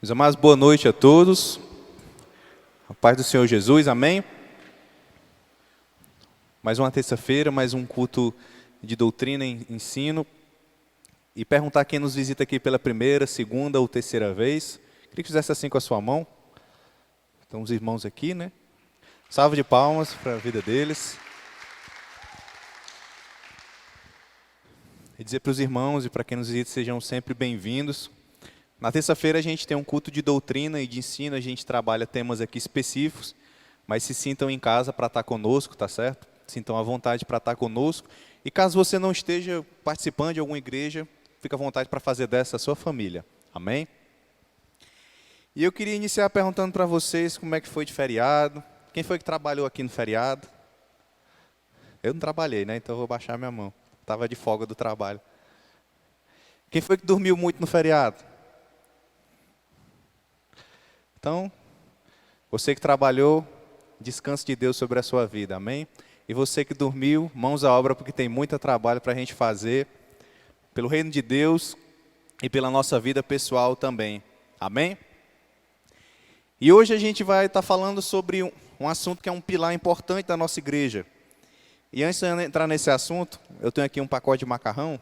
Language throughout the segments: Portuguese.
Meus amados, boa noite a todos. A paz do Senhor Jesus, amém? Mais uma terça-feira, mais um culto de doutrina e ensino. E perguntar quem nos visita aqui pela primeira, segunda ou terceira vez. Queria que fizesse assim com a sua mão. Então, os irmãos aqui, né? Salve de palmas para a vida deles. E dizer para os irmãos e para quem nos visita, sejam sempre bem-vindos. Na terça-feira a gente tem um culto de doutrina e de ensino, a gente trabalha temas aqui específicos, mas se sintam em casa para estar conosco, tá certo? Sintam à vontade para estar conosco. E caso você não esteja participando de alguma igreja, fica à vontade para fazer dessa a sua família. Amém? E eu queria iniciar perguntando para vocês como é que foi de feriado. Quem foi que trabalhou aqui no feriado? Eu não trabalhei, né? Então eu vou baixar minha mão. Estava de folga do trabalho. Quem foi que dormiu muito no feriado? Então, você que trabalhou, descanse de Deus sobre a sua vida, amém? E você que dormiu, mãos à obra, porque tem muito trabalho para a gente fazer, pelo reino de Deus e pela nossa vida pessoal também, amém? E hoje a gente vai estar falando sobre um assunto que é um pilar importante da nossa igreja. E antes de eu entrar nesse assunto, eu tenho aqui um pacote de macarrão,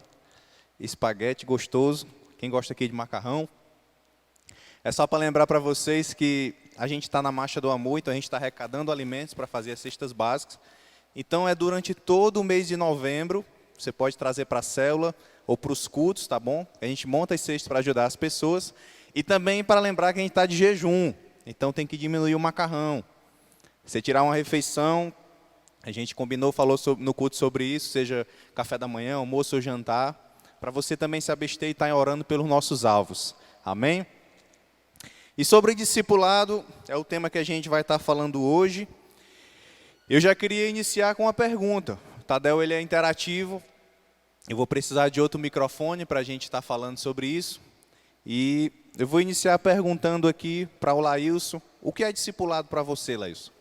espaguete gostoso, quem gosta aqui de macarrão? É só para lembrar para vocês que a gente está na Marcha do Amor, então a gente está arrecadando alimentos para fazer as cestas básicas. Então é durante todo o mês de novembro, você pode trazer para a célula ou para os cultos, tá bom? A gente monta as cestas para ajudar as pessoas. E também para lembrar que a gente está de jejum, então tem que diminuir o macarrão. Você tirar uma refeição, a gente combinou, falou no culto sobre isso, seja café da manhã, almoço ou jantar, para você também se abster e estar orando pelos nossos alvos. Amém? E sobre discipulado, é o tema que a gente vai estar falando hoje. Eu já queria iniciar com uma pergunta. O Tadeu, ele é interativo. Eu vou precisar de outro microfone para a gente estar falando sobre isso. E eu vou iniciar perguntando aqui para o Laílson, o que é discipulado para você, Laílson?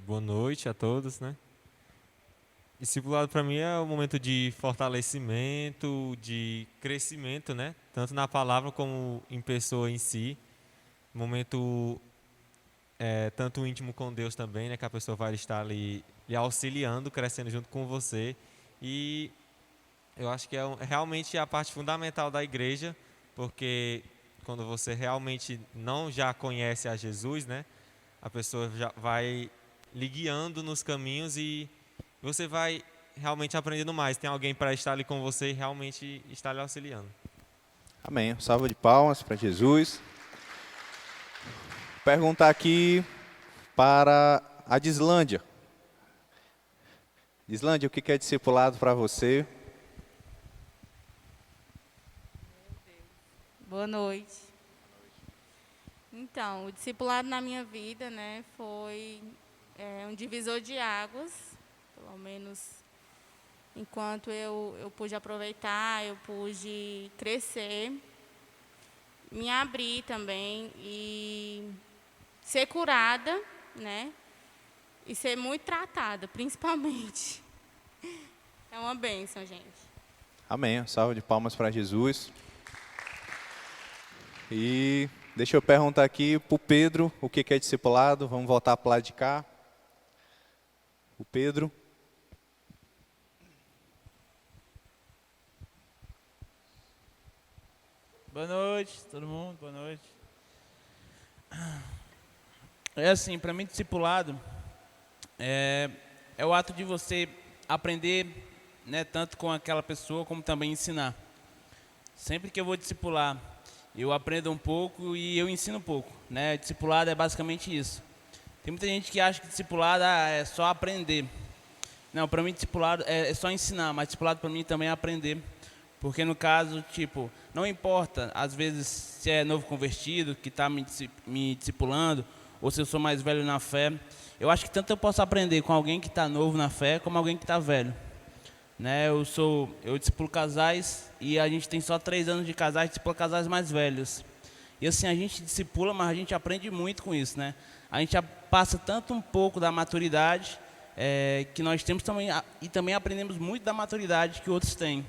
Boa noite a todos, né? Discipulado para mim é um momento de fortalecimento, de crescimento, né? Tanto na palavra como em pessoa em si. Momento tanto íntimo com Deus também, né? Que a pessoa vai estar ali lhe auxiliando, crescendo junto com você. E eu acho que realmente a parte fundamental da igreja, porque quando você realmente não já conhece a Jesus, né? A pessoa já vai lhe guiando nos caminhos e você vai realmente aprendendo mais. Tem alguém para estar ali com você e realmente estar lhe auxiliando. Amém. Salva de palmas para Jesus. Perguntar aqui para a Dislândia. Dislândia, o que é discipulado para você? Boa noite. Então, o discipulado na minha vida, né, foi um divisor de águas, pelo menos enquanto eu pude aproveitar, eu pude crescer, me abrir também e ser curada, né, e ser muito tratada, principalmente. É uma bênção, gente. Amém. Salva de palmas para Jesus. E deixa eu perguntar aqui para o Pedro, o que é discipulado? Vamos voltar para o lado de cá. O Pedro. Boa noite, todo mundo, boa noite. É assim, para mim discipulado é o ato de você aprender, né, tanto com aquela pessoa como também ensinar. Sempre que eu vou discipular, eu aprendo um pouco e eu ensino um pouco, né? Discipulado é basicamente isso. Tem muita gente que acha que discipulado é só aprender. Não, para mim discipulado é só ensinar, mas discipulado para mim também é aprender. Porque no caso, tipo, não importa, às vezes, se é novo convertido, que está me discipulando, ou se eu sou mais velho na fé. Eu acho que tanto eu posso aprender com alguém que está novo na fé, como alguém que está velho. Né? Eu discipulo casais e a gente tem só 3 anos de casais, discipulo casais mais velhos. E assim, a gente discipula, mas a gente aprende muito com isso, né? A gente já passa tanto um pouco da maturidade, que nós temos também, e também aprendemos muito da maturidade que outros têm.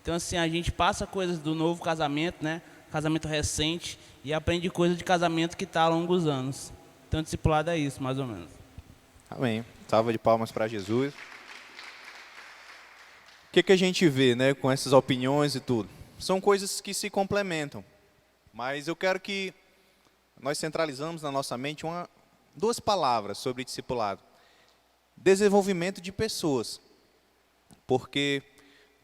Então, assim, a gente passa coisas do novo casamento, né? Casamento recente, e aprende coisas de casamento que está há longos anos. Então, discipulado é isso, mais ou menos. Amém. Salva de palmas para Jesus. O que a gente vê, né, com essas opiniões e tudo? São coisas que se complementam. Mas eu quero que nós centralizamos na nossa mente duas palavras sobre discipulado. Desenvolvimento de pessoas. Porque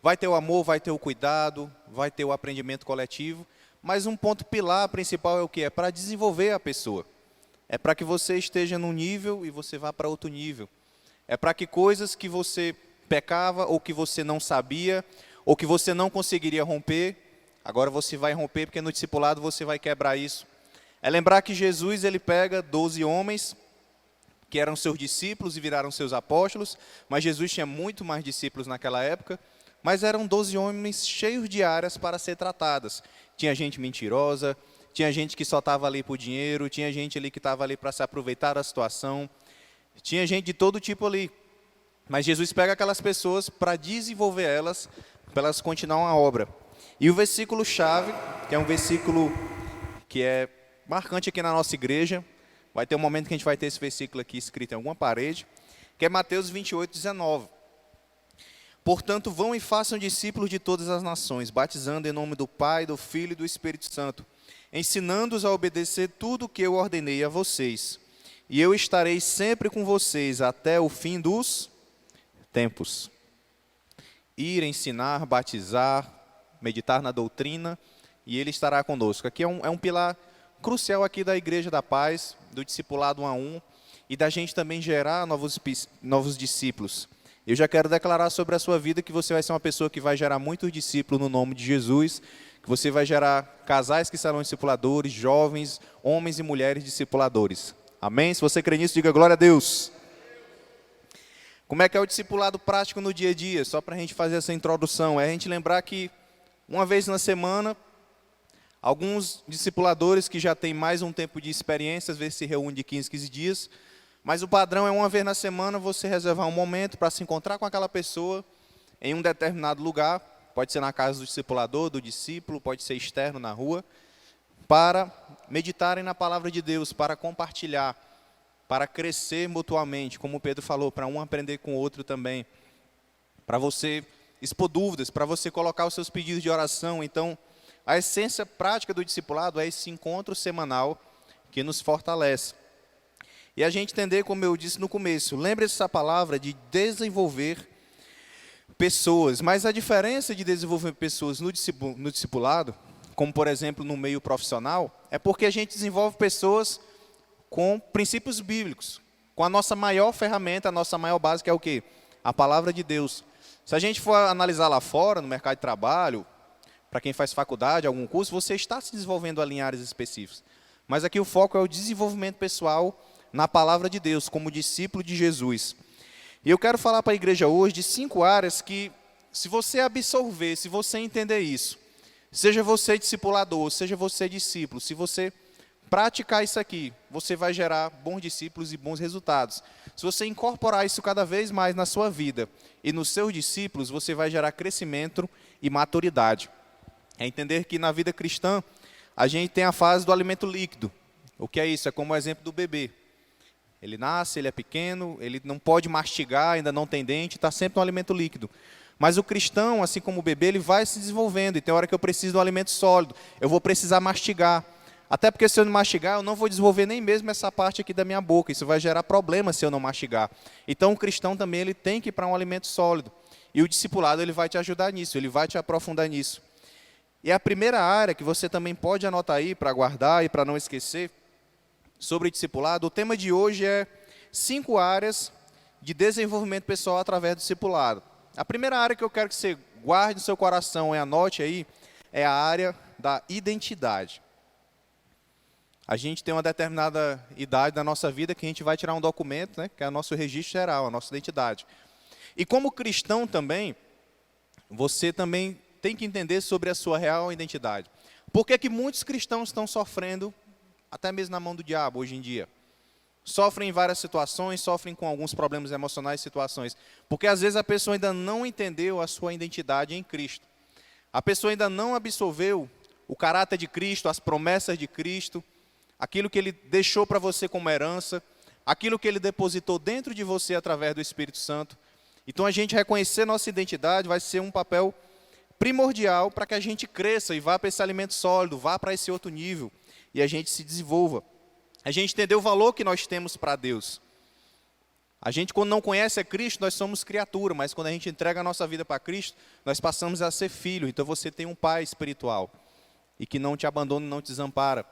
vai ter o amor, vai ter o cuidado, vai ter o aprendimento coletivo, mas um ponto pilar principal é o quê? É para desenvolver a pessoa. É para que você esteja num nível e você vá para outro nível. É para que coisas que você pecava, ou que você não sabia, ou que você não conseguiria romper, agora você vai romper, porque no discipulado você vai quebrar isso. É lembrar que Jesus, ele pega 12 homens, que eram seus discípulos e viraram seus apóstolos, mas Jesus tinha muito mais discípulos naquela época, mas eram 12 homens cheios de áreas para ser tratadas. Tinha gente mentirosa, tinha gente que só estava ali por dinheiro, tinha gente ali que estava ali para se aproveitar da situação, tinha gente de todo tipo ali. Mas Jesus pega aquelas pessoas para desenvolver elas, para elas continuarem a obra. E o versículo-chave, que é um versículo que é marcante aqui na nossa igreja, vai ter um momento que a gente vai ter esse versículo aqui escrito em alguma parede, que é Mateus 28, 19. Portanto, vão e façam discípulos de todas as nações, batizando em nome do Pai, do Filho e do Espírito Santo, ensinando-os a obedecer tudo o que eu ordenei a vocês. E eu estarei sempre com vocês até o fim dos tempos. Ir, ensinar, batizar, meditar na doutrina, e Ele estará conosco. Aqui é um pilar crucial aqui da Igreja da Paz, do discipulado 1 a 1, e da gente também gerar novos discípulos. Eu já quero declarar sobre a sua vida que você vai ser uma pessoa que vai gerar muitos discípulos no nome de Jesus, que você vai gerar casais que serão discipuladores, jovens, homens e mulheres discipuladores. Amém? Se você crê nisso, diga glória a Deus. Como é que é o discipulado prático no dia a dia? Só para a gente fazer essa introdução, é a gente lembrar que uma vez na semana, alguns discipuladores que já têm mais um tempo de experiência, às vezes se reúnem de 15 dias, mas o padrão é uma vez na semana você reservar um momento para se encontrar com aquela pessoa em um determinado lugar, pode ser na casa do discipulador, do discípulo, pode ser externo, na rua, para meditarem na palavra de Deus, para compartilhar, para crescer mutuamente, como o Pedro falou, para um aprender com o outro também, para você expor dúvidas, para você colocar os seus pedidos de oração. Então, a essência prática do discipulado é esse encontro semanal que nos fortalece. E a gente entender, como eu disse no começo, lembre-se dessa palavra de desenvolver pessoas, mas a diferença de desenvolver pessoas no discipulado, como por exemplo no meio profissional, é porque a gente desenvolve pessoas com princípios bíblicos, com a nossa maior ferramenta, a nossa maior base, que é o quê? A palavra de Deus. Se a gente for analisar lá fora, no mercado de trabalho, para quem faz faculdade, algum curso, você está se desenvolvendo ali em áreas específicas. Mas aqui o foco é o desenvolvimento pessoal na palavra de Deus, como discípulo de Jesus. E eu quero falar para a igreja hoje de 5 áreas que, se você absorver, se você entender isso, seja você discipulador, seja você discípulo, se você praticar isso aqui, você vai gerar bons discípulos e bons resultados. Se você incorporar isso cada vez mais na sua vida e nos seus discípulos, você vai gerar crescimento e maturidade. É entender que na vida cristã, a gente tem a fase do alimento líquido. O que é isso? É como o exemplo do bebê. Ele nasce, ele é pequeno, ele não pode mastigar, ainda não tem dente, está sempre no alimento líquido. Mas o cristão, assim como o bebê, ele vai se desenvolvendo. E tem hora que eu preciso de um alimento sólido. Eu vou precisar mastigar. Até porque se eu não mastigar, eu não vou desenvolver nem mesmo essa parte aqui da minha boca. Isso vai gerar problemas se eu não mastigar. Então o cristão também ele tem que ir para um alimento sólido. E o discipulado ele vai te ajudar nisso, ele vai te aprofundar nisso. E a primeira área que você também pode anotar aí para guardar e para não esquecer, sobre discipulado, o tema de hoje é 5 áreas de desenvolvimento pessoal através do discipulado. A primeira área que eu quero que você guarde no seu coração e anote aí, é a área da identidade. A gente tem uma determinada idade da nossa vida que a gente vai tirar um documento, né, que é o nosso registro geral, a nossa identidade. E como cristão também, você também tem que entender sobre a sua real identidade. Por que que muitos cristãos estão sofrendo, até mesmo na mão do diabo hoje em dia? sofrem em várias situações, sofrem com alguns problemas emocionais, situações, porque às vezes a pessoa ainda não entendeu a sua identidade em Cristo. A pessoa ainda não absorveu o caráter de Cristo, as promessas de Cristo, aquilo que Ele deixou para você como herança, aquilo que Ele depositou dentro de você através do Espírito Santo. Então a gente reconhecer nossa identidade vai ser um papel primordial para que a gente cresça e vá para esse alimento sólido, vá para esse outro nível e a gente se desenvolva. A gente entender o valor que nós temos para Deus. A gente, quando não conhece a Cristo, nós somos criatura, mas quando a gente entrega a nossa vida para Cristo, nós passamos a ser filho. Então você tem um pai espiritual e que não te abandona e não te desampara.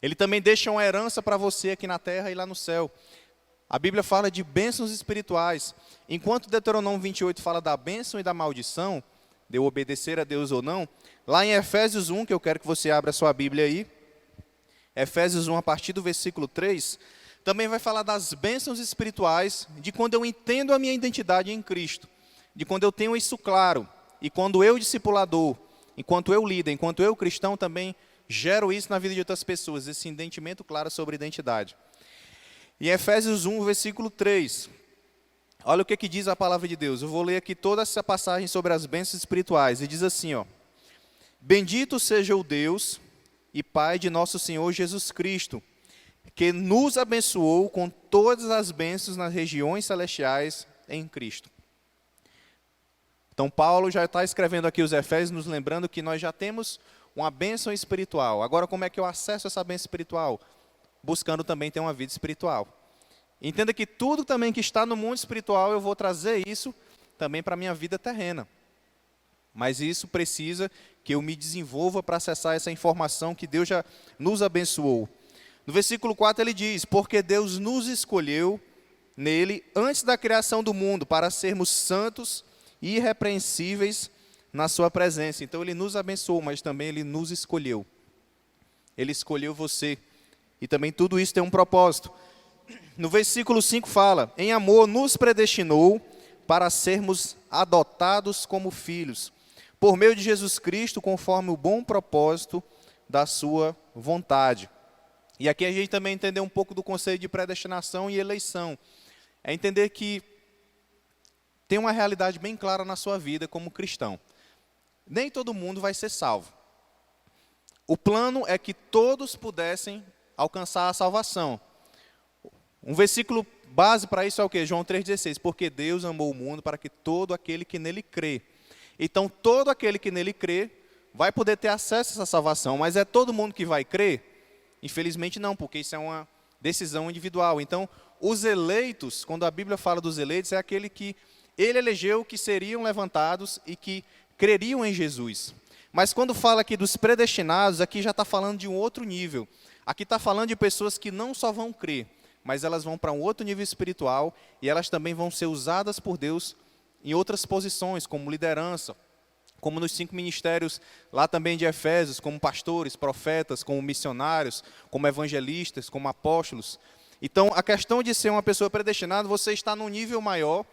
Ele também deixa uma herança para você aqui na terra e lá no céu. A Bíblia fala de bênçãos espirituais. Enquanto Deuteronômio 28 fala da bênção e da maldição, de eu obedecer a Deus ou não, lá em Efésios 1, que eu quero que você abra a sua Bíblia aí, Efésios 1, a partir do versículo 3, também vai falar das bênçãos espirituais, de quando eu entendo a minha identidade em Cristo, de quando eu tenho isso claro, e quando eu, discipulador, enquanto eu líder, enquanto eu, cristão, também gero isso na vida de outras pessoas, esse entendimento claro sobre identidade. Em Efésios 1, versículo 3, olha o que diz a palavra de Deus. Eu vou ler aqui toda essa passagem sobre as bênçãos espirituais, e diz assim, ó: Bendito seja o Deus e Pai de nosso Senhor Jesus Cristo, que nos abençoou com todas as bênçãos nas regiões celestiais em Cristo. Então Paulo já está escrevendo aqui os Efésios, nos lembrando que nós já temos uma bênção espiritual. Agora, como é que eu acesso essa bênção espiritual? Buscando também ter uma vida espiritual. Entenda que tudo também que está no mundo espiritual, eu vou trazer isso também para a minha vida terrena. Mas isso precisa que eu me desenvolva para acessar essa informação que Deus já nos abençoou. No versículo 4 ele diz, porque Deus nos escolheu nele antes da criação do mundo, para sermos santos e irrepreensíveis na sua presença. Então ele nos abençoou, mas também ele nos escolheu. Ele escolheu você. E também tudo isso tem um propósito. No versículo 5 fala, em amor nos predestinou para sermos adotados como filhos, por meio de Jesus Cristo, conforme o bom propósito da sua vontade. E aqui a gente também entender um pouco do conceito de predestinação e eleição. É entender que tem uma realidade bem clara na sua vida como cristão. Nem todo mundo vai ser salvo. O plano é que todos pudessem alcançar a salvação. Um versículo base para isso é o quê? João 3,16. Porque Deus amou o mundo para que todo aquele que nele crê. Então, todo aquele que nele crê vai poder ter acesso a essa salvação. Mas é todo mundo que vai crer? Infelizmente não, porque isso é uma decisão individual. Então, os eleitos, quando a Bíblia fala dos eleitos, é aquele que ele elegeu que seriam levantados e que creriam em Jesus. Mas quando fala aqui dos predestinados, aqui já está falando de um outro nível. Aqui está falando de pessoas que não só vão crer, mas elas vão para um outro nível espiritual e elas também vão ser usadas por Deus em outras posições, como liderança, como nos 5 ministérios lá também de Efésios, como pastores, profetas, como missionários, como evangelistas, como apóstolos. Então, a questão de ser uma pessoa predestinada, você está num nível maior,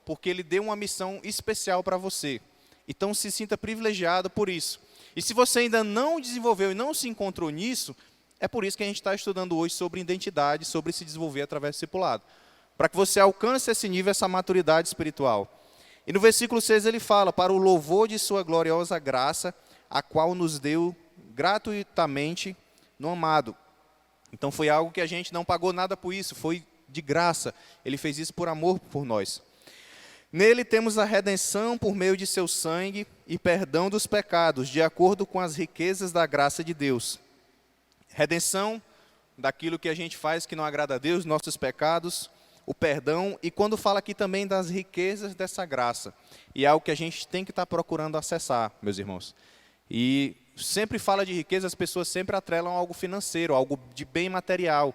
porque Ele deu uma missão especial para você. Então, se sinta privilegiado por isso. E se você ainda não desenvolveu e não se encontrou nisso, é por isso que a gente está estudando hoje sobre identidade, sobre se desenvolver através do discipulado. Para que você alcance esse nível, essa maturidade espiritual. E no versículo 6 ele fala, para o louvor de sua gloriosa graça, a qual nos deu gratuitamente no amado. Então foi algo que a gente não pagou nada por isso, foi de graça. Ele fez isso por amor por nós. Nele temos a redenção por meio de seu sangue e perdão dos pecados, de acordo com as riquezas da graça de Deus. Redenção daquilo que a gente faz que não agrada a Deus, nossos pecados, o perdão, e quando fala aqui também das riquezas dessa graça, e é algo que a gente tem que estar procurando acessar, meus irmãos. E sempre fala de riqueza, as pessoas sempre atrelam algo financeiro, algo de bem material,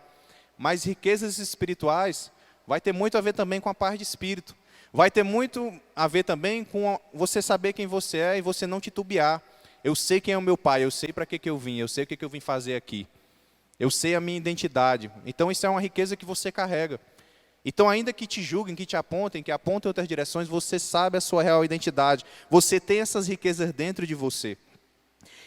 mas riquezas espirituais vai ter muito a ver também com a paz de espírito, vai ter muito a ver também com você saber quem você é e você não titubear. Eu sei quem é o meu pai, eu sei para que eu vim, eu sei o que eu vim fazer aqui. Eu sei a minha identidade. Então, isso é uma riqueza que você carrega. Então, ainda que te julguem, que te apontem, que apontem outras direções, você sabe a sua real identidade. Você tem essas riquezas dentro de você.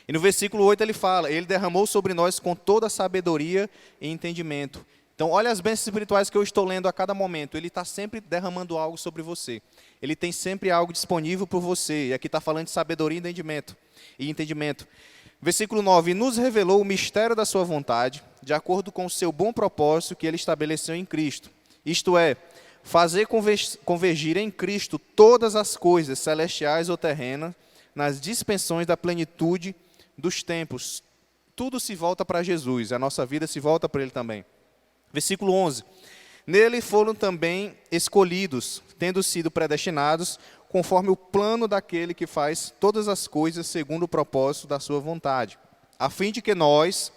E no versículo 8 ele fala, ele derramou sobre nós com toda a sabedoria e entendimento. Então, olha as bênçãos espirituais que eu estou lendo a cada momento. Ele está sempre derramando algo sobre você. Ele tem sempre algo disponível por você. E aqui está falando de sabedoria e entendimento. Versículo 9. Nos revelou o mistério da sua vontade, de acordo com o seu bom propósito que ele estabeleceu em Cristo. Isto é, fazer convergir em Cristo todas as coisas, celestiais ou terrenas, nas dispensões da plenitude dos tempos. Tudo se volta para Jesus. A nossa vida se volta para Ele também. Versículo 11. Nele foram também escolhidos, tendo sido predestinados, conforme o plano daquele que faz todas as coisas segundo o propósito da sua vontade, a fim de que nós,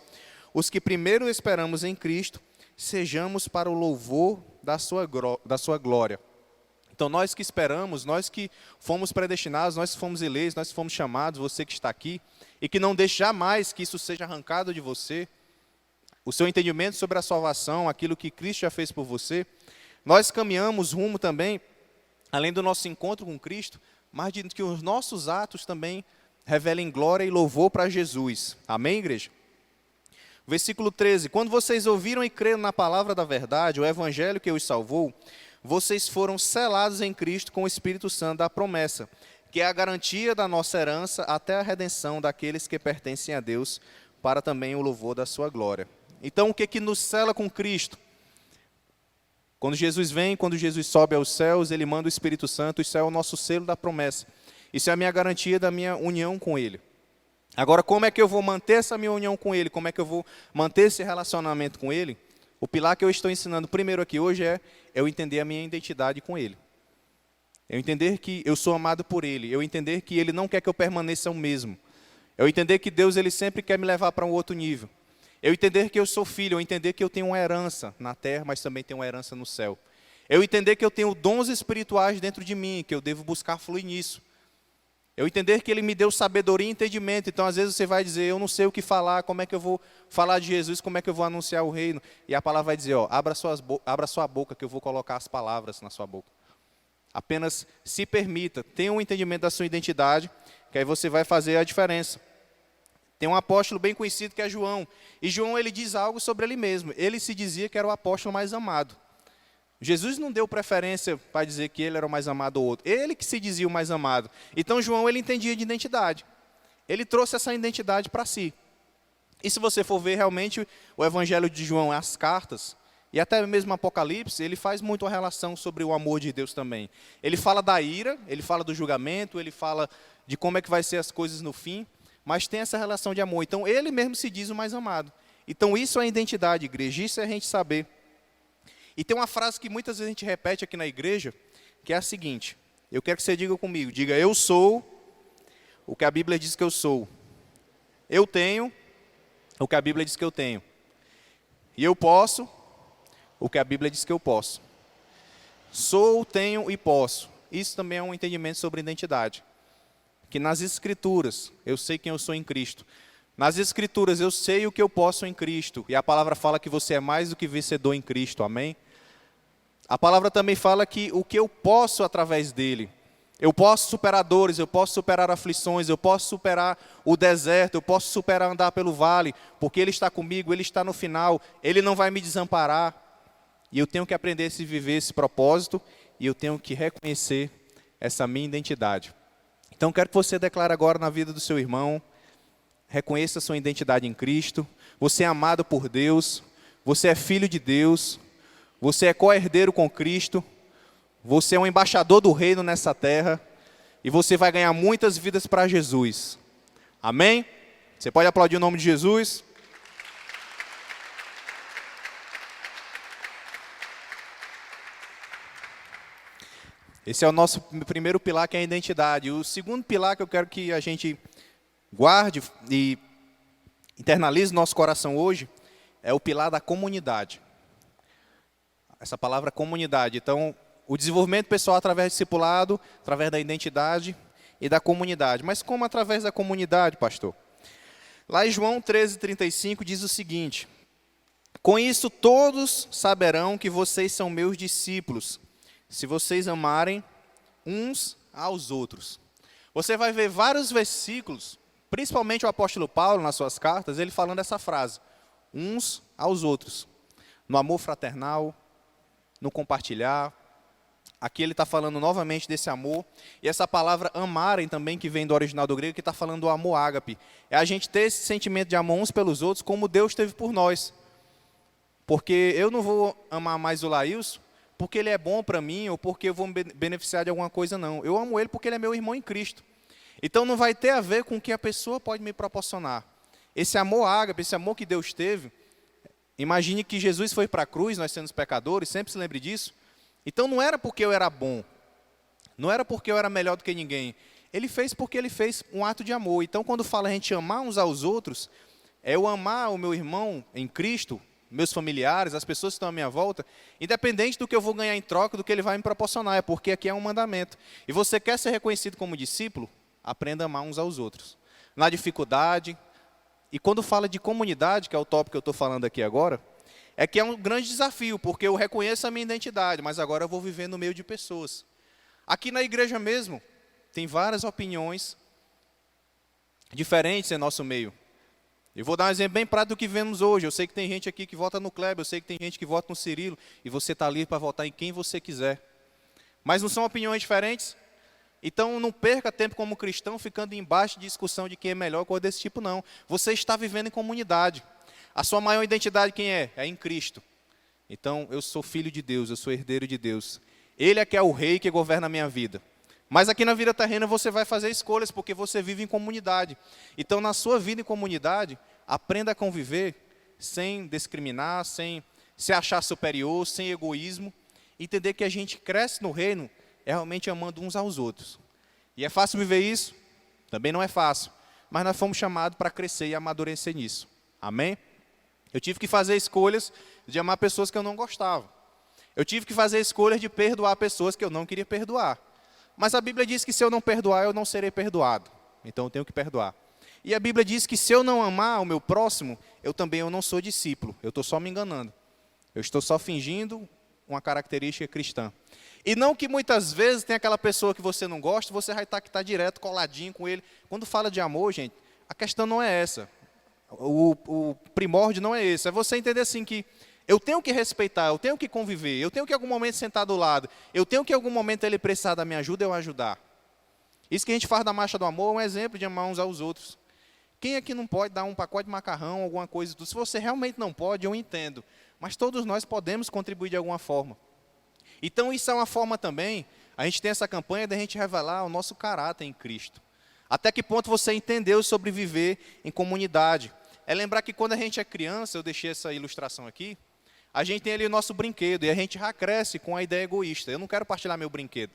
os que primeiro esperamos em Cristo, sejamos para o louvor da sua glória. Então, nós que esperamos, nós que fomos predestinados, nós que fomos eleitos, nós que fomos chamados, você que está aqui, e que não deixe jamais que isso seja arrancado de você, o seu entendimento sobre a salvação, aquilo que Cristo já fez por você, nós caminhamos rumo também, além do nosso encontro com Cristo, mas de que os nossos atos também revelem glória e louvor para Jesus. Amém, igreja? Versículo 13. Quando vocês ouviram e creram na palavra da verdade, o evangelho que os salvou, vocês foram selados em Cristo com o Espírito Santo da promessa, que é a garantia da nossa herança até a redenção daqueles que pertencem a Deus, para também o louvor da sua glória. Então, o que nos sela com Cristo? Quando Jesus vem, quando Jesus sobe aos céus, Ele manda o Espírito Santo, isso é o nosso selo da promessa. Isso é a minha garantia da minha união com Ele. Agora, como é que eu vou manter essa minha união com Ele? Como é que eu vou manter esse relacionamento com Ele? O pilar que eu estou ensinando primeiro aqui hoje é eu entender a minha identidade com Ele. Eu entender que eu sou amado por Ele. Eu entender que Ele não quer que eu permaneça o mesmo. Eu entender que Deus Ele sempre quer me levar para um outro nível. Eu entender que eu sou filho, eu entender que eu tenho uma herança na terra, mas também tenho uma herança no céu. Eu entender que eu tenho dons espirituais dentro de mim, que eu devo buscar fluir nisso. Eu entender que Ele me deu sabedoria e entendimento. Então, às vezes, você vai dizer, eu não sei o que falar, como é que eu vou falar de Jesus, como é que eu vou anunciar o reino. E a palavra vai dizer, abra sua boca, que eu vou colocar as palavras na sua boca. Apenas se permita, tenha um entendimento da sua identidade, que aí você vai fazer a diferença. Tem um apóstolo bem conhecido que é João. E João, ele diz algo sobre ele mesmo. Ele se dizia que era o apóstolo mais amado. Jesus não deu preferência para dizer que ele era o mais amado ou outro. Ele que se dizia o mais amado. Então, João, ele entendia de identidade. Ele trouxe essa identidade para si. E se você for ver realmente o evangelho de João, as cartas, e até mesmo Apocalipse, ele faz muito a relação sobre o amor de Deus também. Ele fala da ira, ele fala do julgamento, ele fala de como é que vai ser as coisas no fim, mas tem essa relação de amor. Então, ele mesmo se diz o mais amado. Então, isso é a identidade, igreja. Isso é a gente saber. E tem uma frase que muitas vezes a gente repete aqui na igreja, que é a seguinte. Eu quero que você diga comigo. Diga, eu sou o que a Bíblia diz que eu sou. Eu tenho o que a Bíblia diz que eu tenho. E eu posso o que a Bíblia diz que eu posso. Sou, tenho e posso. Isso também é um entendimento sobre identidade. Que nas Escrituras, eu sei quem eu sou em Cristo. Nas Escrituras, eu sei o que eu posso em Cristo. E a palavra fala que você é mais do que vencedor em Cristo. Amém? A palavra também fala que o que eu posso através dele. Eu posso superar dores, eu posso superar aflições, eu posso superar o deserto, eu posso superar andar pelo vale, porque Ele está comigo, Ele está no final, Ele não vai me desamparar. E eu tenho que aprender a viver esse propósito, e eu tenho que reconhecer essa minha identidade. Então, quero que você declare agora na vida do seu irmão, reconheça a sua identidade em Cristo, você é amado por Deus, você é filho de Deus, você é co-herdeiro com Cristo, você é um embaixador do reino nessa terra, e você vai ganhar muitas vidas para Jesus. Amém? Você pode aplaudir o nome de Jesus? Esse é o nosso primeiro pilar, que é a identidade. O segundo pilar que eu quero que a gente guarde e internalize no nosso coração hoje é o pilar da comunidade. Essa palavra comunidade. Então, o desenvolvimento pessoal através do discipulado, através da identidade e da comunidade. Mas como através da comunidade, pastor? Lá em João 13:35 diz o seguinte: com isso todos saberão que vocês são meus discípulos, se vocês amarem uns aos outros. Você vai ver vários versículos, principalmente o apóstolo Paulo nas suas cartas, ele falando essa frase, uns aos outros. no amor fraternal, no compartilhar. Aqui ele está falando novamente desse amor. E essa palavra amarem também, que vem do original do grego, que está falando do amor ágape. É a gente ter esse sentimento de amor uns pelos outros, como Deus teve por nós. Porque eu não vou amar mais o Laílson porque ele é bom para mim ou porque eu vou me beneficiar de alguma coisa, não. Eu amo ele porque ele é meu irmão em Cristo. Então não vai ter a ver com o que a pessoa pode me proporcionar. Esse amor ágape, esse amor que Deus teve, imagine que Jesus foi para a cruz, nós sendo pecadores, sempre se lembre disso. Então não era porque eu era bom, não era porque eu era melhor do que ninguém. Ele fez porque ele fez um ato de amor. Então quando fala a gente amar uns aos outros, é eu amar o meu irmão em Cristo, meus familiares, as pessoas que estão à minha volta, independente do que eu vou ganhar em troca, do que ele vai me proporcionar, é porque aqui é um mandamento. E você quer ser reconhecido como discípulo? Aprenda a amar uns aos outros. Na dificuldade, e quando fala de comunidade, que é o tópico que eu estou falando aqui agora, é que é um grande desafio, porque eu reconheço a minha identidade, mas agora eu vou viver no meio de pessoas. Aqui na igreja mesmo, tem várias opiniões diferentes em nosso meio. Eu vou dar um exemplo bem prático do que vemos hoje. Eu sei que tem gente aqui que vota no Kleber, eu sei que tem gente que vota no Cirilo, e você está livre para votar em quem você quiser. Mas não são opiniões diferentes? Então não perca tempo como cristão ficando embaixo de discussão de quem é melhor, coisa desse tipo, não. Você está vivendo em comunidade. A sua maior identidade quem é? É em Cristo. Então eu sou filho de Deus, eu sou herdeiro de Deus. Ele é que é o rei que governa a minha vida. Mas aqui na vida terrena você vai fazer escolhas, porque você vive em comunidade. Então, na sua vida em comunidade, aprenda a conviver sem discriminar, sem se achar superior, sem egoísmo. Entender que a gente cresce no reino realmente amando uns aos outros. E é fácil viver isso? Também não é fácil. Mas nós fomos chamados para crescer e amadurecer nisso. Amém? Eu tive que fazer escolhas de amar pessoas que eu não gostava. Eu tive que fazer escolhas de perdoar pessoas que eu não queria perdoar. Mas a Bíblia diz que se eu não perdoar, eu não serei perdoado. Então eu tenho que perdoar. E a Bíblia diz que se eu não amar o meu próximo, eu não sou discípulo. Eu estou só me enganando. Eu estou só fingindo uma característica cristã. E não que muitas vezes tem aquela pessoa que você não gosta, você vai estar que está direto, coladinho com ele. Quando fala de amor, gente, a questão não é essa. O primórdio não é esse. É você entender assim que eu tenho que respeitar, eu tenho que conviver, eu tenho que em algum momento sentar do lado, eu tenho que em algum momento ele precisar da minha ajuda, eu ajudar. Isso que a gente faz da marcha do amor é um exemplo de amar uns aos outros. Quem aqui não pode dar um pacote de macarrão, alguma coisa? Se você realmente não pode, eu entendo. Mas todos nós podemos contribuir de alguma forma. Então isso é uma forma também, a gente tem essa campanha de a gente revelar o nosso caráter em Cristo. Até que ponto você entendeu sobre viver em comunidade. É lembrar que quando a gente é criança, eu deixei essa ilustração aqui, a gente tem ali o nosso brinquedo e a gente já cresce com a ideia egoísta. Eu não quero partilhar meu brinquedo.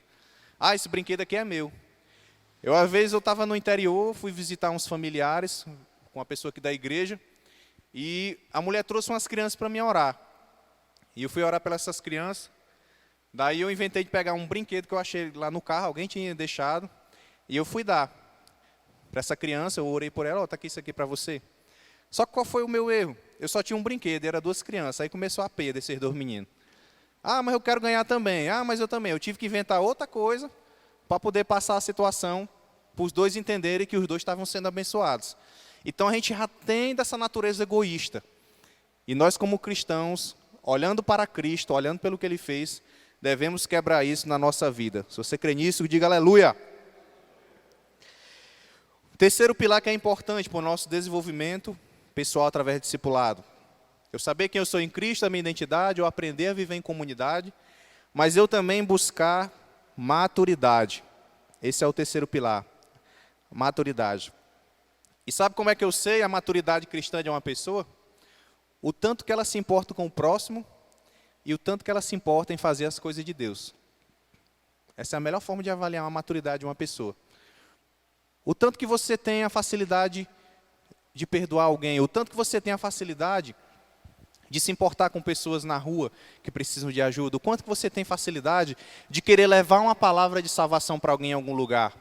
Ah, esse brinquedo aqui é meu. Uma vez eu estava no interior, fui visitar uns familiares com uma pessoa aqui da igreja e a mulher trouxe umas crianças para mim orar. E eu fui orar pelas essas crianças. Daí eu inventei de pegar um brinquedo que eu achei lá no carro, alguém tinha deixado, e eu fui dar para essa criança, eu orei por ela, está aqui isso aqui para você. Só que qual foi o meu erro? Eu só tinha um brinquedo, era 2 crianças. Aí começou a peia desses 2 meninos. Ah, mas eu quero ganhar também. Ah, mas eu também. Eu tive que inventar outra coisa para poder passar a situação, para os 2 entenderem que os 2 estavam sendo abençoados. Então a gente já tem dessa natureza egoísta. E nós como cristãos, olhando para Cristo, olhando pelo que Ele fez, devemos quebrar isso na nossa vida. Se você crê nisso, diga aleluia. Terceiro pilar que é importante para o nosso desenvolvimento pessoal através do discipulado. Eu saber quem eu sou em Cristo, a minha identidade, eu aprender a viver em comunidade, mas eu também buscar maturidade. Esse é o terceiro pilar, maturidade. E sabe como é que eu sei a maturidade cristã de uma pessoa? O tanto que ela se importa com o próximo e o tanto que ela se importa em fazer as coisas de Deus. Essa é a melhor forma de avaliar a maturidade de uma pessoa. O tanto que você tem a facilidade de perdoar alguém, o tanto que você tem a facilidade de se importar com pessoas na rua que precisam de ajuda, o quanto que você tem facilidade de querer levar uma palavra de salvação para alguém em algum lugar.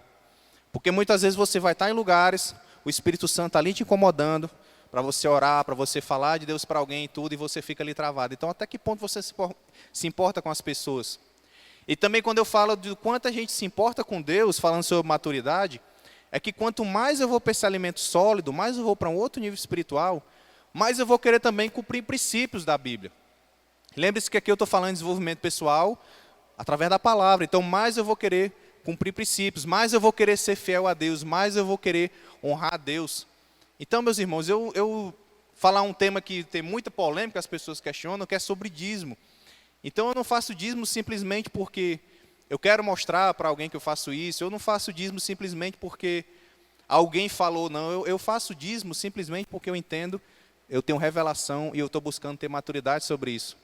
Porque muitas vezes você vai estar em lugares, o Espírito Santo está ali te incomodando, para você orar, para você falar de Deus para alguém e tudo, e você fica ali travado. Então, até que ponto você se importa com as pessoas? E também quando eu falo do quanto a gente se importa com Deus, falando sobre maturidade, é que quanto mais eu vou para esse alimento sólido, mais eu vou para um outro nível espiritual, mais eu vou querer também cumprir princípios da Bíblia. Lembre-se que aqui eu estou falando de desenvolvimento pessoal através da palavra. Então, mais eu vou querer cumprir princípios, mais eu vou querer ser fiel a Deus, mais eu vou querer honrar a Deus. Então, meus irmãos, eu falar um tema que tem muita polêmica, as pessoas questionam, que é sobre dízimo. Então, eu não faço dízimo simplesmente porque eu quero mostrar para alguém que eu faço isso. Eu não faço dízimo simplesmente porque alguém falou, não. Eu faço dízimo simplesmente porque eu entendo, eu tenho revelação e eu estou buscando ter maturidade sobre isso.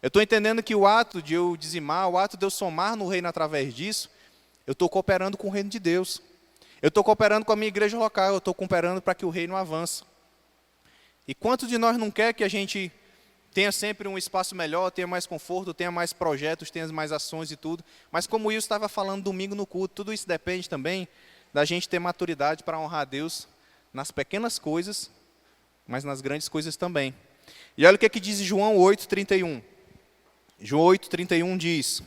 Eu estou entendendo que o ato de eu dizimar, o ato de eu somar no reino através disso, eu estou cooperando com o reino de Deus. Eu estou cooperando com a minha igreja local, eu estou cooperando para que o reino avance. E quantos de nós não quer que a gente tenha sempre um espaço melhor, tenha mais conforto, tenha mais projetos, tenha mais ações e tudo. Mas como o Wilson estava falando domingo no culto, tudo isso depende também da gente ter maturidade para honrar a Deus nas pequenas coisas, mas nas grandes coisas também. E olha o que diz João 8,31. João 8,31 diz: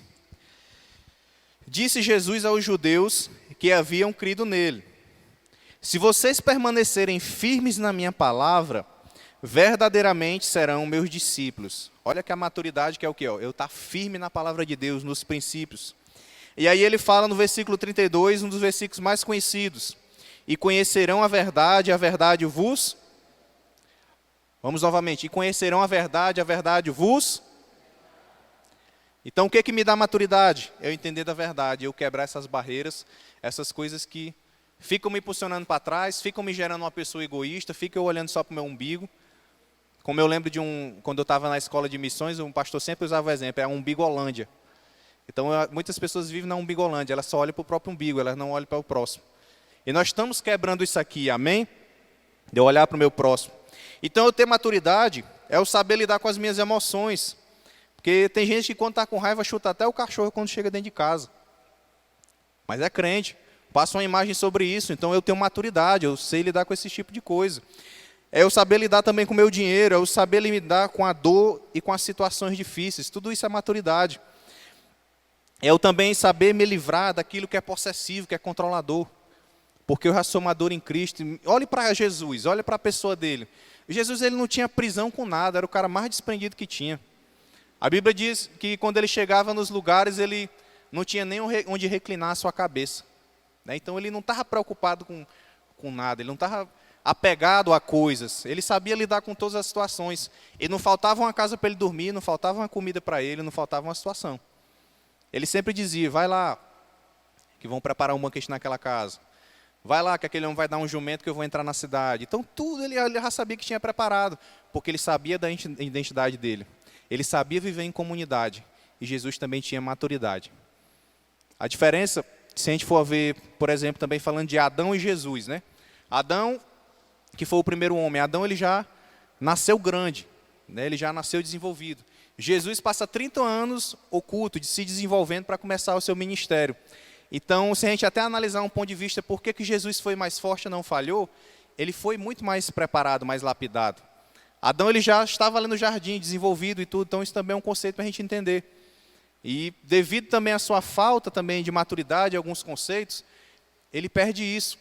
Disse Jesus aos judeus que haviam crido nele: Se vocês permanecerem firmes na minha palavra, verdadeiramente serão meus discípulos. Olha que a maturidade que é o quê? Eu estar firme na palavra de Deus, nos princípios. E aí ele fala no versículo 32, um dos versículos mais conhecidos: E conhecerão a verdade vos... Vamos novamente. E conhecerão a verdade vos... Então o que me dá maturidade? Eu entender da verdade, eu quebrar essas barreiras, essas coisas que ficam me impulsionando para trás, ficam me gerando uma pessoa egoísta, ficam olhando só para o meu umbigo. Como eu lembro quando eu estava na escola de missões, um pastor sempre usava o exemplo, é a umbigolândia. Então muitas pessoas vivem na umbigolândia, elas só olham para o próprio umbigo, elas não olham para o próximo. E nós estamos quebrando isso aqui, amém? De eu olhar para o meu próximo. Então eu ter maturidade é eu saber lidar com as minhas emoções. Porque tem gente que quando está com raiva chuta até o cachorro quando chega dentro de casa. Mas é crente. Passa uma imagem sobre isso. Então eu tenho maturidade, eu sei lidar com esse tipo de coisa. É eu saber lidar também com o meu dinheiro, é eu saber lidar com a dor e com as situações difíceis. Tudo isso é maturidade. É eu também saber me livrar daquilo que é possessivo, que é controlador. Porque eu já sou maduro em Cristo. Olhe para Jesus, olhe para a pessoa dele. Jesus ele não tinha prisão com nada, era o cara mais desprendido que tinha. A Bíblia diz que quando ele chegava nos lugares, ele não tinha nem onde reclinar a sua cabeça. Então ele não estava preocupado com nada, ele não estava apegado a coisas. Ele sabia lidar com todas as situações. E não faltava uma casa para ele dormir, não faltava uma comida para ele, não faltava uma situação. Ele sempre dizia, vai lá, que vão preparar um banquete naquela casa. Vai lá, que aquele homem vai dar um jumento que eu vou entrar na cidade. Então tudo ele já sabia que tinha preparado, porque ele sabia da identidade dele. Ele sabia viver em comunidade. E Jesus também tinha maturidade. A diferença, se a gente for ver, por exemplo, também falando de Adão e Jesus, né? Adão, que foi o primeiro homem, Adão ele já nasceu grande, né? Ele já nasceu desenvolvido. Jesus passa 30 anos oculto, se desenvolvendo para começar o seu ministério. Então, se a gente até analisar um ponto de vista por que Jesus foi mais forte e não falhou, ele foi muito mais preparado, mais lapidado. Adão ele já estava ali no jardim, desenvolvido e tudo, então isso também é um conceito para a gente entender. E devido também à sua falta também de maturidade, alguns conceitos, ele perde isso.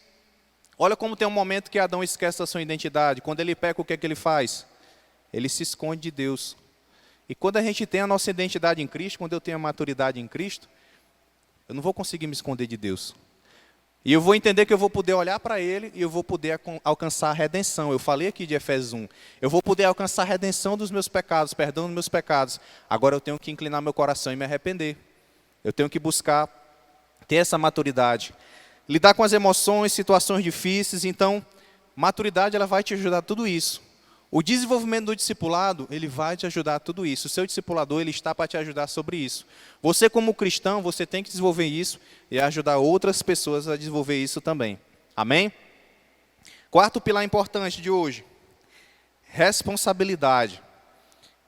Olha como tem um momento que Adão esquece da sua identidade. Quando ele peca, o que é que ele faz? Ele se esconde de Deus. E quando a gente tem a nossa identidade em Cristo, quando eu tenho a maturidade em Cristo, eu não vou conseguir me esconder de Deus. E eu vou entender que eu vou poder olhar para Ele e eu vou poder alcançar a redenção. Eu falei aqui de Efésios 1. Eu vou poder alcançar a redenção dos meus pecados, perdão dos meus pecados. Agora eu tenho que inclinar meu coração e me arrepender. Eu tenho que buscar ter essa maturidade. Lidar com as emoções, situações difíceis. Então, maturidade ela vai te ajudar a tudo isso. O desenvolvimento do discipulado, ele vai te ajudar a tudo isso. O seu discipulador, ele está para te ajudar sobre isso. Você como cristão, você tem que desenvolver isso e ajudar outras pessoas a desenvolver isso também. Amém? Quarto pilar importante de hoje, responsabilidade.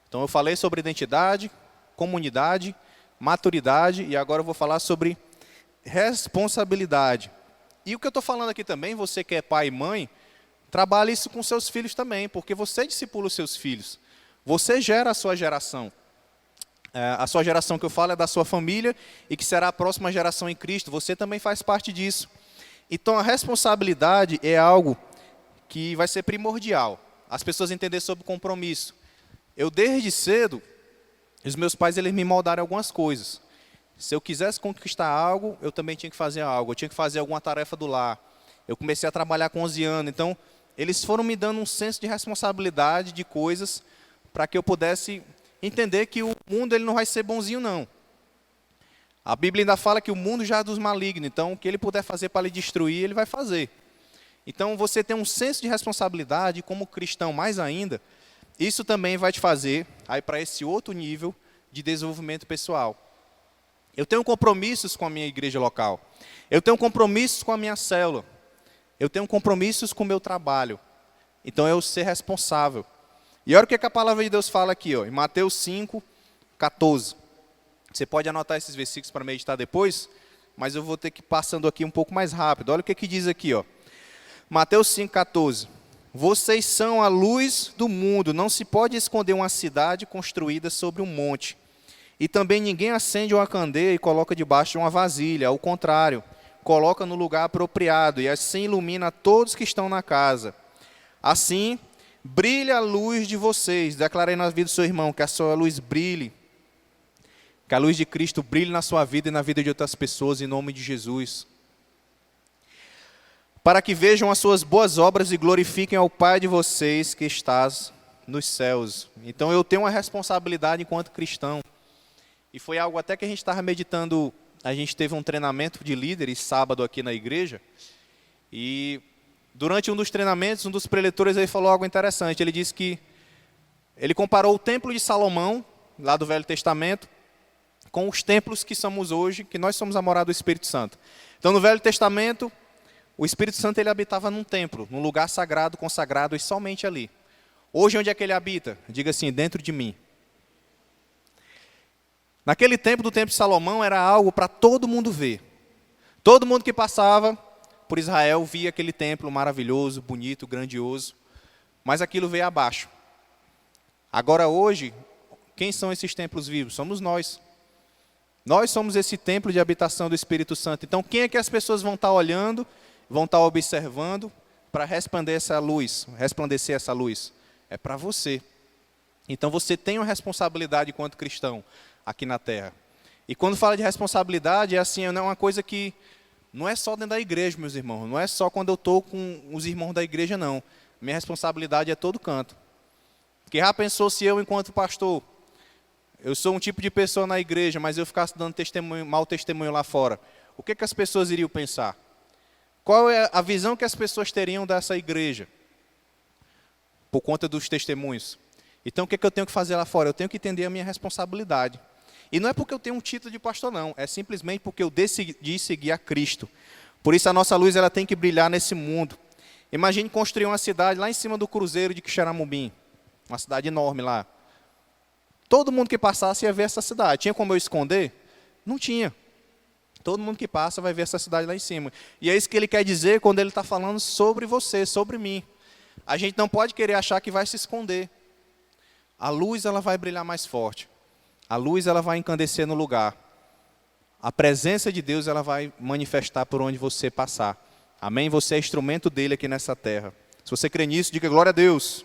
Então eu falei sobre identidade, comunidade, maturidade e agora eu vou falar sobre responsabilidade. E o que eu estou falando aqui também, você que é pai e mãe, trabalhe isso com seus filhos também, porque você discipula os seus filhos. Você gera a sua geração. A sua geração que eu falo é da sua família e que será a próxima geração em Cristo. Você também faz parte disso. Então, a responsabilidade é algo que vai ser primordial. As pessoas entenderem sobre compromisso. Eu, desde cedo, os meus pais, eles me moldaram algumas coisas. Se eu quisesse conquistar algo, eu também tinha que fazer algo. Eu tinha que fazer alguma tarefa do lar. Eu comecei a trabalhar com 11 anos. Então, eles foram me dando um senso de responsabilidade de coisas para que eu pudesse entender que o mundo ele não vai ser bonzinho, não. A Bíblia ainda fala que o mundo já é dos malignos. Então, o que ele puder fazer para lhe destruir, ele vai fazer. Então, você tem um senso de responsabilidade, como cristão mais ainda, isso também vai te fazer aí para esse outro nível de desenvolvimento pessoal. Eu tenho compromissos com a minha igreja local. Eu tenho compromissos com a minha célula. Eu tenho compromissos com o meu trabalho. Então, eu ser responsável. E olha o que a palavra de Deus fala aqui, ó, em Mateus 5, 14. Você pode anotar esses versículos para meditar depois, mas eu vou ter que ir passando aqui um pouco mais rápido. Olha o que diz aqui, ó. Mateus 5, 14. Vocês são a luz do mundo. Não se pode esconder uma cidade construída sobre um monte. E também ninguém acende uma candeia e coloca debaixo de uma vasilha. Ao contrário, coloca no lugar apropriado e assim ilumina todos que estão na casa. Assim, brilha a luz de vocês. Declarei na vida do seu irmão que a sua luz brilhe. Que a luz de Cristo brilhe na sua vida e na vida de outras pessoas, em nome de Jesus. Para que vejam as suas boas obras e glorifiquem ao Pai de vocês que estás nos céus. Então eu tenho uma responsabilidade enquanto cristão. E foi algo até que a gente estava meditando, a gente teve um treinamento de líderes sábado aqui na igreja. E durante um dos treinamentos, um dos preletores aí falou algo interessante. Ele disse que ele comparou o templo de Salomão, lá do Velho Testamento, com os templos que somos hoje, que nós somos a morada do Espírito Santo. Então no Velho Testamento, o Espírito Santo ele habitava num templo, num lugar sagrado, consagrado e somente ali. Hoje onde é que ele habita? Diga assim, dentro de mim. Naquele tempo do templo de Salomão era algo para todo mundo ver. Todo mundo que passava por Israel via aquele templo maravilhoso, bonito, grandioso. Mas aquilo veio abaixo. Agora hoje, quem são esses templos vivos? Somos nós. Nós somos esse templo de habitação do Espírito Santo. Então quem é que as pessoas vão estar olhando, vão estar observando para resplandecer essa luz? É para você. Então você tem uma responsabilidade enquanto cristão aqui na terra. E quando fala de responsabilidade, é assim, não é uma coisa que não é só dentro da igreja, meus irmãos. Não é só quando eu estou com os irmãos da igreja, não. Minha responsabilidade é todo canto. Porque já pensou se eu, enquanto pastor, eu sou um tipo de pessoa na igreja, mas eu ficasse dando mau testemunho lá fora, o que as pessoas iriam pensar? Qual é a visão que as pessoas teriam dessa igreja? Por conta dos testemunhos. Então, o que eu tenho que fazer lá fora? Eu tenho que entender a minha responsabilidade. E não é porque eu tenho um título de pastor, não. É simplesmente porque eu decidi seguir a Cristo. Por isso, a nossa luz ela tem que brilhar nesse mundo. Imagine construir uma cidade lá em cima do Cruzeiro de Quixeramobim. Uma cidade enorme lá. Todo mundo que passasse ia ver essa cidade. Tinha como eu esconder? Não tinha. Todo mundo que passa vai ver essa cidade lá em cima. E é isso que ele quer dizer quando ele está falando sobre você, sobre mim. A gente não pode querer achar que vai se esconder. A luz ela vai brilhar mais forte. A luz ela vai encandecer no lugar. A presença de Deus ela vai manifestar por onde você passar. Amém? Você é instrumento dele aqui nessa terra. Se você crê nisso, diga glória a Deus.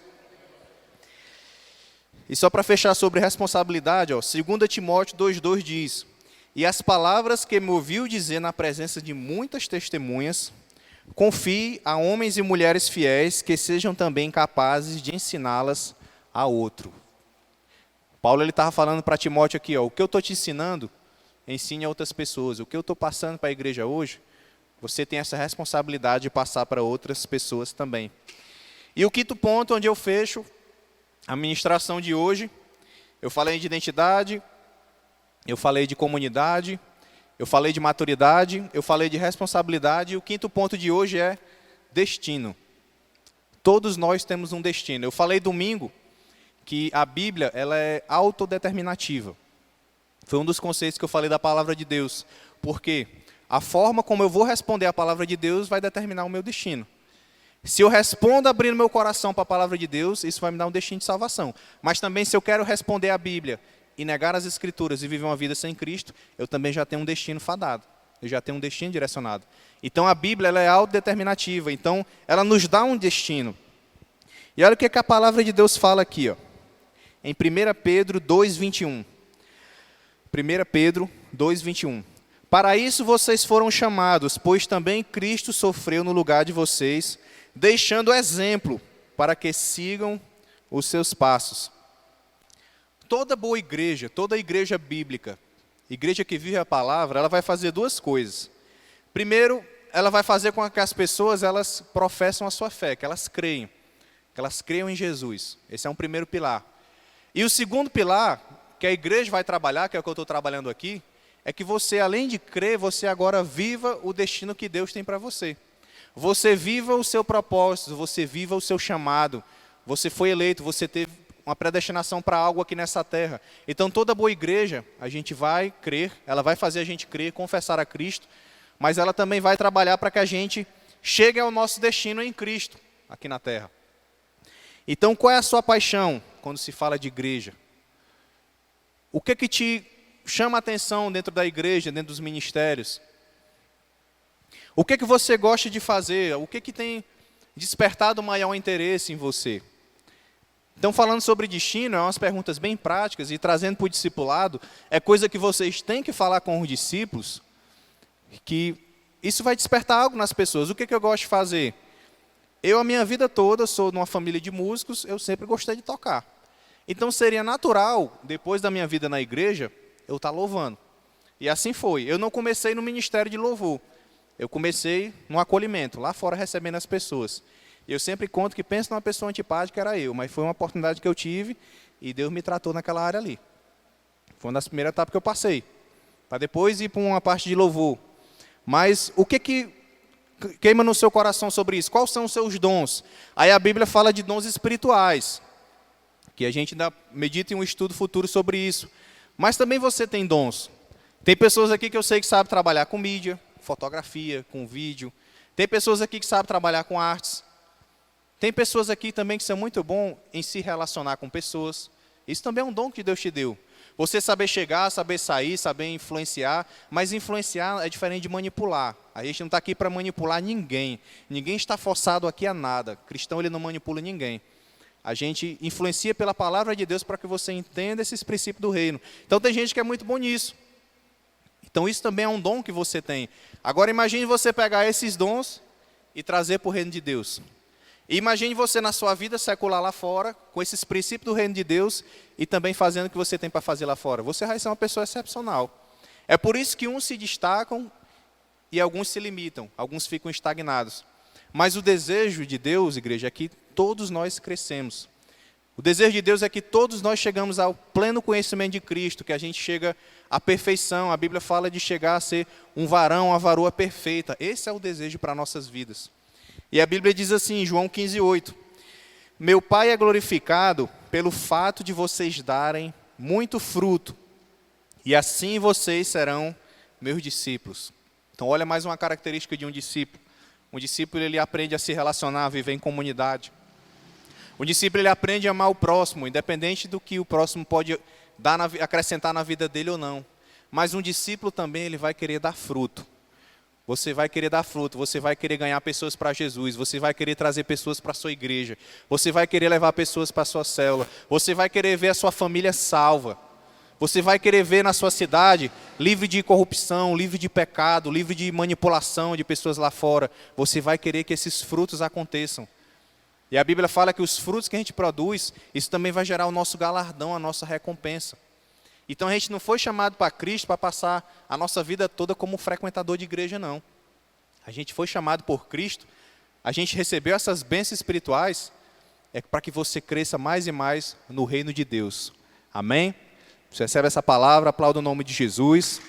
E só para fechar sobre responsabilidade, 2 Timóteo 2,2 diz: E as palavras que me ouviu dizer na presença de muitas testemunhas, confie a homens e mulheres fiéis que sejam também capazes de ensiná-las a outro. Paulo estava falando para Timóteo aqui, o que eu estou te ensinando, ensine a outras pessoas. O que eu estou passando para a igreja hoje, você tem essa responsabilidade de passar para outras pessoas também. E o quinto ponto, onde eu fecho a ministração de hoje, eu falei de identidade, eu falei de comunidade, eu falei de maturidade, eu falei de responsabilidade, e o quinto ponto de hoje é destino. Todos nós temos um destino. Eu falei domingo que a Bíblia ela é autodeterminativa. Foi um dos conceitos que eu falei da palavra de Deus. Porque a forma como eu vou responder a palavra de Deus vai determinar o meu destino. Se eu respondo abrindo meu coração para a palavra de Deus, isso vai me dar um destino de salvação. Mas também se eu quero responder a Bíblia e negar as Escrituras e viver uma vida sem Cristo, eu também já tenho um destino fadado. Eu já tenho um destino direcionado. Então a Bíblia ela é autodeterminativa. Então ela nos dá um destino. E olha o que a palavra de Deus fala aqui, em 1 Pedro 2,21. 1 Pedro 2:21. Para isso vocês foram chamados, pois também Cristo sofreu no lugar de vocês, deixando exemplo para que sigam os seus passos. Toda boa igreja, toda igreja bíblica, igreja que vive a palavra, ela vai fazer duas coisas. Primeiro, ela vai fazer com que as pessoas elas professam a sua fé, que elas creiam em Jesus. Esse é um primeiro pilar. E o segundo pilar, que a igreja vai trabalhar, que é o que eu estou trabalhando aqui, é que você, além de crer, você agora viva o destino que Deus tem para você. Você viva o seu propósito, você viva o seu chamado. Você foi eleito, você teve uma predestinação para algo aqui nessa terra. Então, toda boa igreja, a gente vai crer, ela vai fazer a gente crer, confessar a Cristo, mas ela também vai trabalhar para que a gente chegue ao nosso destino em Cristo, aqui na terra. Então, qual é a sua paixão quando se fala de igreja? O que te chama a atenção dentro da igreja, dentro dos ministérios? O que você gosta de fazer? O que tem despertado maior interesse em você? Então, falando sobre destino, é umas perguntas bem práticas e trazendo para o discipulado, é coisa que vocês têm que falar com os discípulos, que isso vai despertar algo nas pessoas. O que eu gosto de fazer? A minha vida toda, sou de uma família de músicos, eu sempre gostei de tocar. Então, seria natural, depois da minha vida na igreja, eu estar louvando. E assim foi. Eu não comecei no ministério de louvor. Eu comecei no acolhimento, lá fora recebendo as pessoas. E eu sempre conto que penso numa pessoa antipática, era eu. Mas foi uma oportunidade que eu tive e Deus me tratou naquela área ali. Foi uma das primeiras etapas que eu passei. Para depois ir para uma parte de louvor. Mas o que queima no seu coração sobre isso? Quais são os seus dons? Aí a Bíblia fala de dons espirituais. Que a gente ainda medita em um estudo futuro sobre isso. Mas também você tem dons. Tem pessoas aqui que eu sei que sabem trabalhar com mídia, fotografia, com vídeo. Tem pessoas aqui que sabem trabalhar com artes. Tem pessoas aqui também que são muito bons em se relacionar com pessoas. Isso também é um dom que Deus te deu. Você saber chegar, saber sair, saber influenciar. Mas influenciar é diferente de manipular. A gente não está aqui para manipular ninguém. Ninguém está forçado aqui a nada. Cristão, ele não manipula ninguém. A gente influencia pela palavra de Deus para que você entenda esses princípios do reino. Então tem gente que é muito bom nisso. Então isso também é um dom que você tem. Agora imagine você pegar esses dons e trazer para o reino de Deus. E imagine você na sua vida secular lá fora, com esses princípios do reino de Deus e também fazendo o que você tem para fazer lá fora. Você vai ser uma pessoa excepcional. É por isso que uns se destacam e alguns se limitam, alguns ficam estagnados. Mas o desejo de Deus, igreja, é que todos nós crescemos. O desejo de Deus é que todos nós chegamos ao pleno conhecimento de Cristo, que a gente chega à perfeição. A Bíblia fala de chegar a ser um varão, uma varoa perfeita. Esse é o desejo para nossas vidas. E a Bíblia diz assim, em João 15:8, meu Pai é glorificado pelo fato de vocês darem muito fruto, e assim vocês serão meus discípulos. Então olha mais uma característica de um discípulo. Um discípulo, ele aprende a se relacionar, a viver em comunidade. Um discípulo, ele aprende a amar o próximo, independente do que o próximo pode acrescentar na vida dele ou não. Mas um discípulo também, ele vai querer dar fruto. Você vai querer dar fruto, você vai querer ganhar pessoas para Jesus, você vai querer trazer pessoas para a sua igreja, você vai querer levar pessoas para a sua célula, você vai querer ver a sua família salva. Você vai querer ver na sua cidade livre de corrupção, livre de pecado, livre de manipulação de pessoas lá fora. Você vai querer que esses frutos aconteçam. E a Bíblia fala que os frutos que a gente produz, isso também vai gerar o nosso galardão, a nossa recompensa. Então a gente não foi chamado para Cristo para passar a nossa vida toda como frequentador de igreja, não. A gente foi chamado por Cristo, a gente recebeu essas bênçãos espirituais, é para que você cresça mais e mais no reino de Deus. Amém? Você recebe essa palavra, aplauda o nome de Jesus.